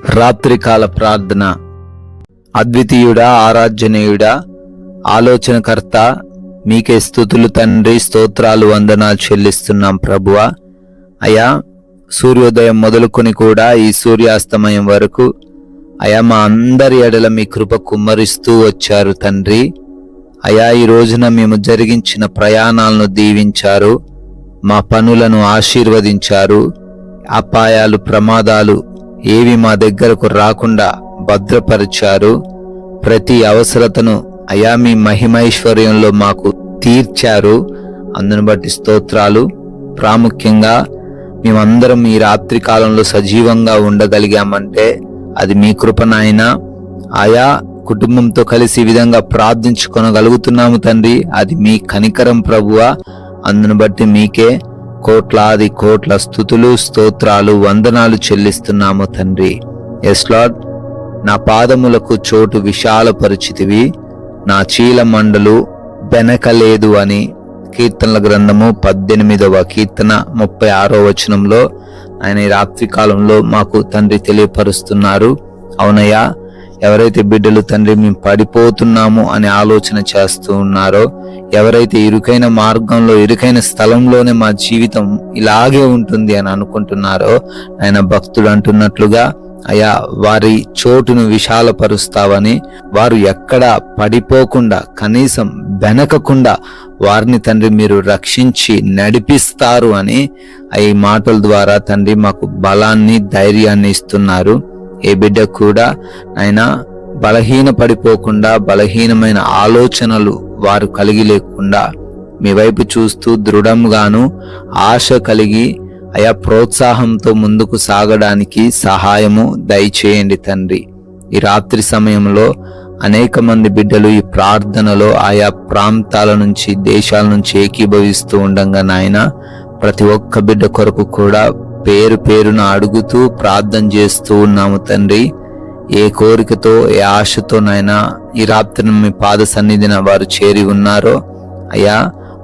రాత్రికాల ప్రార్థన. అద్వితీయుడా, ఆరాధ్యనీయుడా, ఆలోచనకర్త, మీకే స్తుతులు తండ్రి, స్తోత్రాలు, వందనాలు చెల్లిస్తున్నాం ప్రభువా. అయా, సూర్యోదయం మొదలుకొని కూడా ఈ సూర్యాస్తమయం వరకు అయా మా అందరి ఎడల మీ కృప కుమ్మరిస్తూ వచ్చారు తండ్రి. అయా, ఈ రోజున మేము జరిగించిన ప్రయాణాలను దీవించారు, మా పనులను ఆశీర్వదించారు. అపాయాలు, ప్రమాదాలు ఏవి మా దగ్గరకు రాకుండా భద్రపరిచారు. ప్రతి అవసరతను అయా మీ మహిమైశ్వర్యంలో మాకు తీర్చారు. అందును బట్టి స్తోత్రాలు. ప్రాముఖ్యంగా మేమందరం ఈ రాత్రి కాలంలో సజీవంగా ఉండగలిగామంటే అది మీ కృప నాయనా. ఆయా కుటుంబంతో కలిసి ఈ విధంగా ప్రార్థించుకొనగలుగుతున్నాము తండ్రి, అది మీ కనికరం ప్రభువా. అందును బట్టి మీకే కోట్లాది కోట్ల స్తుతులు, స్తోత్రాలు, వందనాలు చెల్లిస్తున్నాము తండ్రి. ఎస్ లార్డ్, నా పాదములకు చోటు విశాలపరిచితివి, నా చీల మండలు బెనకలేదు అని కీర్తనల గ్రంథము 18వ కీర్తన 36వ వచనంలో ఆయన ఈ రాత్రి కాలంలో మాకు తండ్రి తెలియపరుస్తున్నారు. అవునయ్యా, ఎవరైతే బిడ్డలు తండ్రి మేము పడిపోతున్నాము అని ఆలోచన చేస్తూ ఉన్నారో, ఎవరైతే ఇరుకైన మార్గంలో, ఇరుకైన స్థలంలోనే మా జీవితం ఇలాగే ఉంటుంది అని అనుకుంటున్నారో, ఆయన భక్తుడు అంటున్నట్లుగా అయా వారి చోటును విశాలపరుస్తావని, వారు ఎక్కడ పడిపోకుండా, కనీసం బెనకకుండా వారిని తండ్రి మీరు రక్షించి నడిపిస్తారు అని ఈ మాటల ద్వారా తండ్రి మాకు బలాన్ని, ధైర్యాన్ని ఇస్తున్నారు. ఏ బిడ్డ కూడా ఆయన బలహీన పడిపోకుండా, బలహీనమైన ఆలోచనలు వారు కలిగి లేకుండా మీ వైపు చూస్తూ దృఢంగాను ఆశ కలిగి అయా ప్రోత్సాహంతో ముందుకు సాగడానికి సహాయము దయచేయండి తండ్రి. ఈ రాత్రి సమయంలో అనేక మంది బిడ్డలు ఈ ప్రార్థనలో ఆయా ప్రాంతాల నుంచి, దేశాల నుంచి ఏకీభవిస్తూ ఉండగా నాయన, ప్రతి ఒక్క బిడ్డ కొరకు కూడా పేరు పేరున అడుగుతూ ప్రార్థన చేస్తూ ఉన్నాము తండ్రి. ఏ కోరికతో, ఏ ఆశతో నాయన ఈ రాత్రిని మీ పాద సన్నిధిన వారు చేరి ఉన్నారో అయా,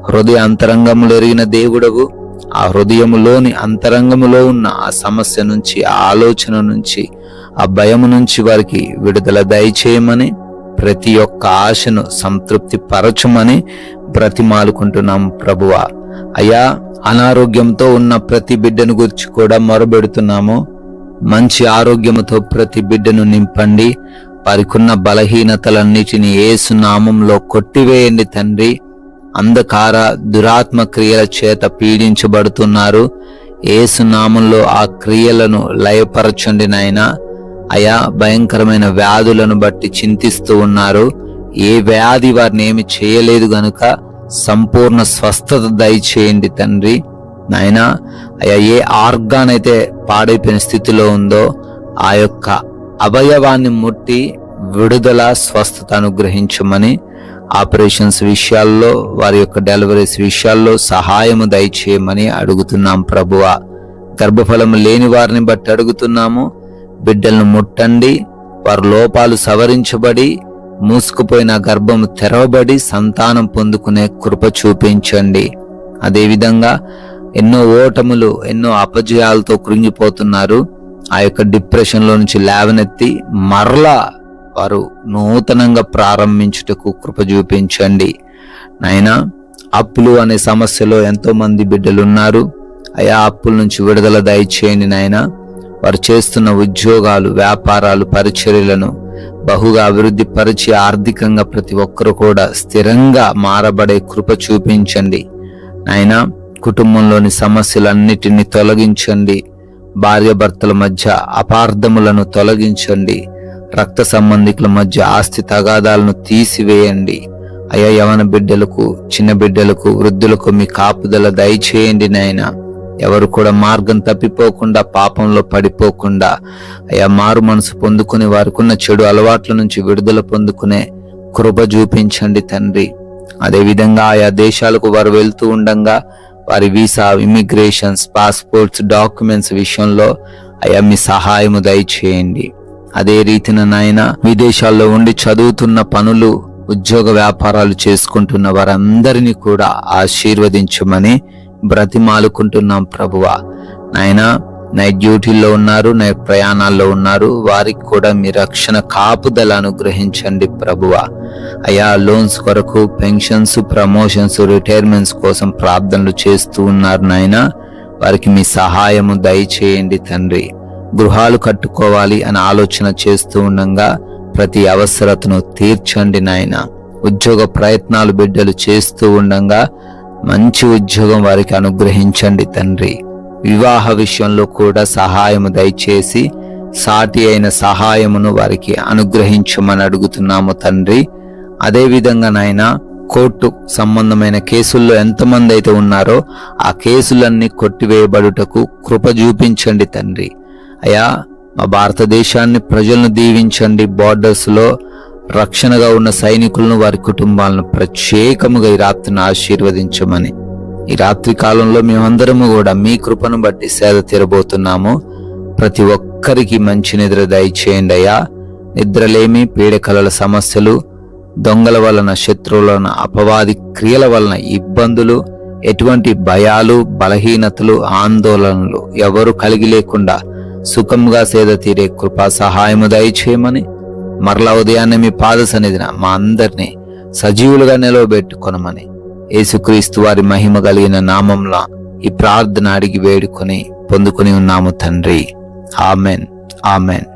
హృదయ అంతరంగములు ఎరిగిన దేవుడవు. ఆ హృదయములోని అంతరంగములో ఉన్న ఆ సమస్య నుంచి, ఆ ఆలోచన నుంచి, ఆ భయము నుంచి వారికి విడుదల దయచేయమని, ప్రతి ఒక్క ఆశను సంతృప్తి పరచమని బ్రతిమాలుకుంటున్నాం ప్రభువా. అయ్యా, అనారోగ్యంతో ఉన్న ప్రతి బిడ్డను గురించి కూడా మొరబెడుతున్నాము. మంచి ఆరోగ్యముతో ప్రతి బిడ్డను నింపండి. వారికున్న బలహీనతలన్నిటినీ యేసు నామంలో కొట్టివేయండి తండ్రి. అంధకార దురాత్మ క్రియల చేత పీడించబడుతున్నారు. యేసు నామంలో ఆ క్రియలను లయపరచండి నాయనా. అయా, భయంకరమైన వ్యాధులను బట్టి చింతిస్తూ ఉన్నారు. ఏ వ్యాధి వారిని ఏమి చేయలేదు గనుక సంపూర్ణ స్వస్థత దయచేయండి తండ్రి నాయనా. అయా, ఏ ఆర్గాన్ అయితే పాడైపోయిన స్థితిలో ఉందో ఆ యొక్క అవయవాన్ని ముట్టి విడుదల, స్వస్థత అనుగ్రహించమని, ఆపరేషన్స్ విషయాల్లో, వారి యొక్క డెలివరీస్ విషయాల్లో సహాయము దయచేయమని అడుగుతున్నాం ప్రభువా. గర్భఫలము లేని వారిని బట్టి అడుగుతున్నాము. బిడ్డలను ముట్టండి, వారి లోపాలు సవరించబడి, మూసుకుపోయిన గర్భము తెరవబడి సంతానం పొందుకునే కృప చూపించండి. అదేవిధంగా ఎన్నో ఓటములు, ఎన్నో అపజయాలతో కృంగిపోతున్నారు. ఆ యొక్క డిప్రెషన్లో నుంచి లేవనెత్తి మరలా వారు నూతనంగా ప్రారంభించుటకు కృప చూపించండి నాయనా. అప్పులు అనే సమస్యలో ఎంతో మంది బిడ్డలు ఉన్నారు. అయా, అప్పుల నుంచి విడుదల దయచేయండి నాయనా. వారు చేస్తున్న ఉద్యోగాలు, వ్యాపారాలు, పరిచర్యలను బహుగా అభివృద్ధి పరిచి ఆర్థికంగా ప్రతి ఒక్కరు కూడా స్థిరంగా మారబడే కృప చూపించండి నాయనా. కుటుంబంలోని సమస్యలన్నిటినీ తొలగించండి. భార్యాభర్తల మధ్య అపార్థములను తొలగించండి. రక్త సంబంధికుల మధ్య ఆస్తి తగాదాలను తీసివేయండి. అయా, యవన బిడ్డలకు, చిన్న బిడ్డలకు, వృద్ధులకు మీ కాపుదల దయచేయండి నాయనా. ఎవరు కూడా మార్గం తప్పిపోకుండా, పాపంలో పడిపోకుండా అయా మారు మనసు పొందుకుని వారికున్న చెడు అలవాట్ల నుంచి విడుదల పొందుకునే కృప చూపించండి తండ్రి. అదేవిధంగా ఆయా దేశాలకు వారు వెళ్తూ ఉండగా వారి వీసా, ఇమిగ్రేషన్స్, పాస్పోర్ట్స్, డాక్యుమెంట్స్ విషయంలో అయా మీ సహాయము దయచేయండి. అదే రీతిన నాయన, విదేశాల్లో ఉండి చదువుతున్న, పనులు, ఉద్యోగ వ్యాపారాలు చేసుకుంటున్న వారందరినీ కూడా ఆశీర్వదించమని బ్రతిమాలుకుంటున్నాం ప్రభువా. నాయనా, నైట్ డ్యూటీల్లో ఉన్నారు, నైట్ ప్రయాణాల్లో ఉన్నారు, వారికి కూడా మీ రక్షణ కాపుదల అనుగ్రహించండి ప్రభువా. అయా లోన్స్ కొరకు, పెన్షన్స్, ప్రమోషన్స్, రిటైర్మెంట్స్ కోసం ప్రార్థనలు చేస్తూ ఉన్నారు నాయన. వారికి మీ సహాయము దయచేయండి తండ్రి. గృహాలు కట్టుకోవాలి అని ఆలోచన చేస్తూ ఉండగా ప్రతి అవసరతను తీర్చండి నాయన. ఉద్యోగ ప్రయత్నాలు బిడ్డలు చేస్తూ ఉండగా మంచి ఉద్యోగం వారికి అనుగ్రహించండి తండ్రి. వివాహ విషయంలో కూడా సహాయము దయచేసి సాటి అయిన సహాయమును వారికి అనుగ్రహించమని అడుగుతున్నాము తండ్రి. అదేవిధంగా నాయన కోర్టు సంబంధమైన కేసుల్లో ఎంతమంది అయితే ఉన్నారో ఆ కేసులన్నీ కొట్టివేయబడుటకు కృప చూపించండి తండ్రి. అయా మా భారతదేశాన్ని, ప్రజలను దీవించండి. బార్డర్స్ లో రక్షణగా ఉన్న సైనికులను, వారి కుటుంబాలను ప్రత్యేకముగా ఈ రాత్రిని ఆశీర్వదించమని, ఈ రాత్రి కాలంలో మేమందరము కూడా మీ కృపను బట్టి సేద తీరబోతున్నాము. ప్రతి ఒక్కరికి మంచి నిద్ర దయచేయండి అయ్యా. నిద్రలేమి, పీడకలల సమస్యలు, దొంగల వలన, శత్రువుల వలన, అపవాది క్రియల వలన ఇబ్బందులు, ఎటువంటి భయాలు, బలహీనతలు, ఆందోళనలు ఎవరు కలిగి లేకుండా సుఖంగా సేద తీరే కృపా సహాయము దయచేయమని, మరలా ఉదయాన్నే మీ పాద సన్నిధిన మా అందరినీ సజీవులుగా నిలవబెట్టుకొనమని యేసుక్రీస్తు వారి మహిమ కలిగిన నామంలో ఈ ప్రార్థన అడిగి వేడుకొని పొందుకొని ఉన్నాము తండ్రి. Amen, amen.